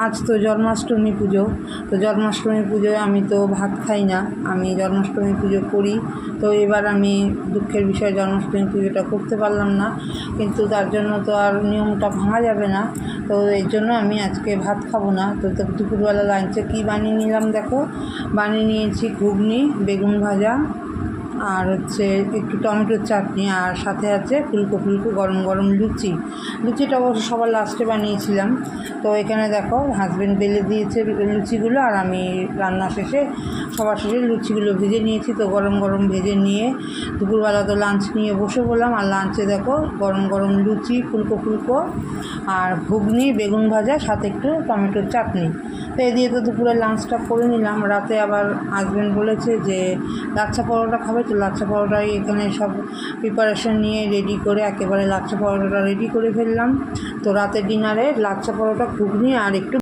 আজ তো জন্মাষ্টমী পুজো। তো জন্মাষ্টমী পুজোয় আমি তো ভাত খাই না, আমি জন্মাষ্টমী পুজো করি। তো এবার আমি দুঃখের বিষয় জন্মাষ্টমী পুজোটা করতে পারলাম না, কিন্তু তার জন্য তো আর নিয়মটা ভাঙা যাবে না। তো এর জন্য আমি আজকে ভাত খাবো না। তো দুপুরবেলা লাঞ্চে কী বানিয়ে নিলাম দেখো, বানিয়ে নিয়েছি ঘুগনি, বেগুন ভাজা, আর হচ্ছে একটু টমেটোর চাটনি, আর সাথে আছে ফুলকো ফুলকো গরম গরম লুচি। লুচিটা অবশ্য সবার লাস্টে বানিয়েছিলাম। তো এখানে দেখো হাজব্যান্ড বেলে দিয়েছে লুচিগুলো, আর আমি রান্না শেষে সবার শেষে লুচিগুলো ভেজে নিয়েছি। তো গরম গরম ভেজে নিয়ে দুপুরবেলা তো লাঞ্চ নিয়ে বসে পড়লাম। আর লাঞ্চে দেখো গরম গরম লুচি, ফুলকো ফুলকো, আর ঘুগনি, বেগুন ভাজা, সাথে একটু টমেটোর চাটনি। তো এ দিয়ে তো দুপুরে লাঞ্চটা করে নিলাম। রাতে আবার হাজব্যান্ড বলেছে যে লাচ্ছা পরোটা খাবে, তো লাচ্ছা পরোটাই এখানে সব প্রিপারেশন নিয়ে রেডি করে একেবারে লাচ্ছা পরোটাটা রেডি করে ফেললাম। তো রাতের ডিনারে লাচ্ছা পরোটা, ঘুগনি আর একটু